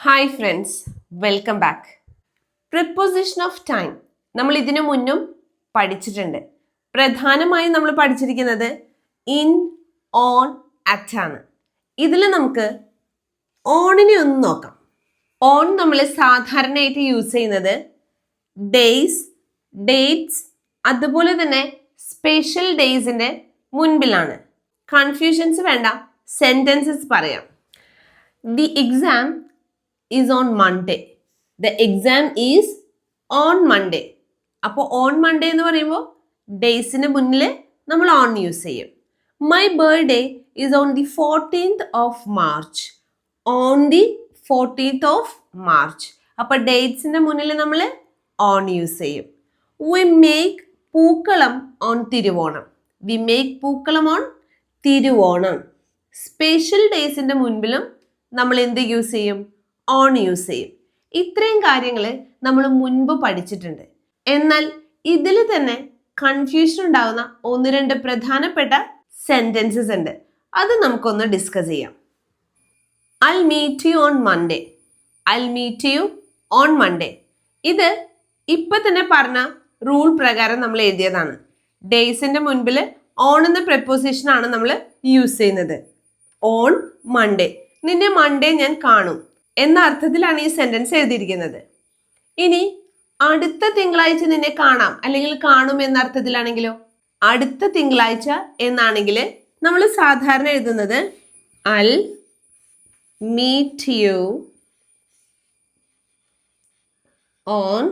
Hi friends, welcome back. Preposition of time നമ്മൾ ഇതിനു മുന്നും പഠിച്ചിട്ടുണ്ട്. പ്രധാനമായും നമ്മൾ പഠിച്ചിരിക്കുന്നത് ഇൻ, ഓൺ, അറ്റ് ആണ്. ഇതിൽ നമുക്ക് ഓണിനെ ഒന്ന് നോക്കാം. ഓൺ നമ്മൾ സാധാരണയായിട്ട് യൂസ് ചെയ്യുന്നത് ഡേയ്സ്, ഡേറ്റ്സ്, അതുപോലെ തന്നെ സ്പെഷ്യൽ ഡേയ്സിന്റെ മുൻപിലാണ്. കൺഫ്യൂഷൻസ് വേണ്ട, സെന്റൻസസ് പറയാം. The exam is on Monday. The exam is on Monday. അപ്പോൾ ഓൺ മൺഡേ എന്ന് പറയുമ്പോൾ ഡേയ്സിന് മുന്നിൽ നമ്മൾ ഓൺ യൂസ് ചെയ്യും. My birthday is on the 14th of March. On the 14th of March. അപ്പോൾ ഡേറ്റ്സിന്റെ മുന്നിൽ നമ്മൾ ഓൺ യൂസ് ചെയ്യും. വി മേക്ക് പൂക്കളം ഓൺ തിരുവോണം. വി മേക്ക് പൂക്കളം ഓൺ തിരുവോണം. സ്പെഷ്യൽ ഡേയ്സിന്റെ മുൻപിലും നമ്മൾ എന്ത് യൂസ് ചെയ്യും? ഓൺ യൂസ് ചെയ്യും. ഇത്രയും കാര്യങ്ങൾ നമ്മൾ മുൻപ് പഠിച്ചിട്ടുണ്ട്. എന്നാൽ ഇതിൽ തന്നെ കൺഫ്യൂഷൻ ഉണ്ടാകുന്ന ഒന്ന് രണ്ട് പ്രധാനപ്പെട്ട സെന്റൻസസ് ഉണ്ട്. അത് നമുക്കൊന്ന് ഡിസ്കസ് ചെയ്യാം. I'll meet you on Monday. I'll meet you on Monday. ഇത് ഇപ്പൊ തന്നെ പറഞ്ഞ റൂൾ പ്രകാരം നമ്മൾ എഴുതിയതാണ്. ഡേയ്സിന്റെ മുൻപിൽ ഓൺ എന്ന പ്രപ്പോസിഷൻ ആണ് നമ്മൾ യൂസ് ചെയ്യുന്നത്. ഓൺ മൺഡേ, നിന്നെ മൺഡേ ഞാൻ കാണും എന്ന അർത്ഥത്തിലാണ് ഈ സെന്റൻസ് എഴുതിയിരിക്കുന്നത്. ഇനി അടുത്ത തിങ്കളാഴ്ച നിന്നെ കാണാം അല്ലെങ്കിൽ കാണും എന്ന അർത്ഥത്തിലാണെങ്കിലോ, അടുത്ത തിങ്കളാഴ്ച എന്നാണെങ്കിൽ നമ്മൾ സാധാരണ എഴുതുന്നത് I'll meet you on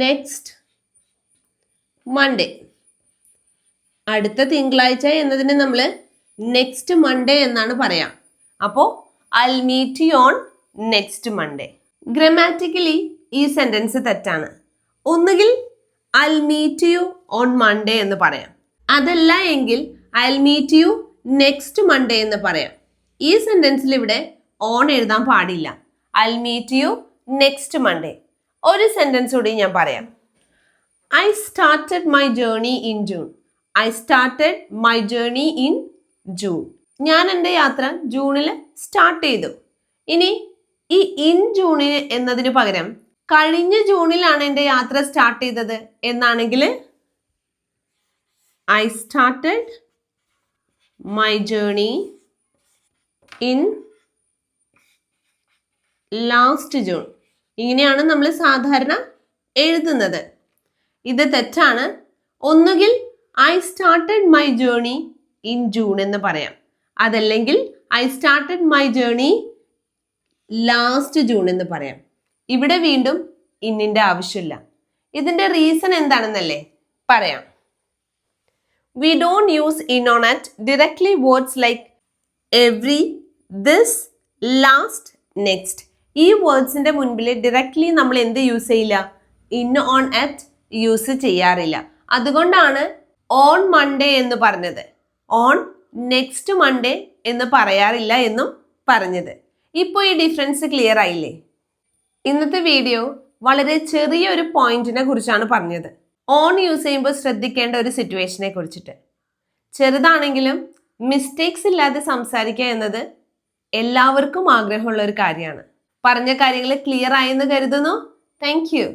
next Monday. അടുത്ത തിങ്കളാഴ്ച എന്നതിന് നമ്മൾ നെക്സ്റ്റ് മൺഡേ എന്നാണ് പറയാം. അപ്പോൾ I'll meet you on next Monday. Grammatically ഈ സെന്റൻസ് തെറ്റാണ്. ഒന്നുകിൽ I'll meet you on Monday എന്ന് പറയാം, അതല്ല എങ്കിൽ I'll meet you next Monday എന്ന് പറയാം. ഈ സെന്റൻസിൽ ഇവിടെ ഓൺ എഴുതാൻ പാടില്ല. I'll meet you next Monday. ഒരു സെന്റൻസ് കൂടി ഞാൻ പറയാം. I started my journey in June. I started my journey in June. ഞാൻ എൻ്റെ യാത്ര ജൂണിൽ സ്റ്റാർട്ട് ചെയ്തു. ഇനി ഈ ഇൻ ജൂണിന് എന്നതിന് പകരം കഴിഞ്ഞ ജൂണിലാണ് എൻ്റെ യാത്ര സ്റ്റാർട്ട് ചെയ്തത് എന്നാണെങ്കിൽ I started my journey in last June. ഇങ്ങനെയാണ് നമ്മൾ സാധാരണ എഴുതുന്നത്. ഇത് തെറ്റാണ്. ഒന്നുകിൽ I started my journey in June എന്ന് പറയാം, അതല്ലെങ്കിൽ I started my journey last June എന്ന് പറയാം. ഇവിടെ വീണ്ടും ഇന്നിന്റെ ആവശ്യമില്ല. ഇതിന്റെ റീസൺ എന്താണെന്നല്ലേ പറയാം. We don't use in on at directly words like every, this, last, next. ഈ വേർഡ്സിന്റെ മുൻപിൽ ഡയറക്ട്ലി നമ്മൾ എന്ത് യൂസ് ചെയ്യില്ല? ഇൻ ഓൺ അറ്റ് യൂസ് ചെയ്യാറില്ല. അതുകൊണ്ടാണ് ഓൺ മൺഡേ എന്ന് പറഞ്ഞത്, ഓൺ നെക്സ്റ്റ് മൺഡേ എന്ന് പറയാറില്ല എന്നും പറഞ്ഞത്. ഇപ്പോൾ ഈ ഡിഫറൻസ് ക്ലിയർ ആയില്ലേ? ഇന്നത്തെ വീഡിയോ വളരെ ചെറിയൊരു പോയിന്റിനെ കുറിച്ചാണ് പറഞ്ഞത്. ഓൺ യൂസ് ചെയ്യുമ്പോൾ ശ്രദ്ധിക്കേണ്ട ഒരു സിറ്റുവേഷനെ കുറിച്ചിട്ട്. ചെറുതാണെങ്കിലും മിസ്റ്റേക്സ് ഇല്ലാതെ സംസാരിക്കുക എന്നത് എല്ലാവർക്കും ആഗ്രഹമുള്ള ഒരു കാര്യമാണ്. പറഞ്ഞ കാര്യങ്ങൾ ക്ലിയർ ആയെന്ന് കരുതുന്നു. Thank you.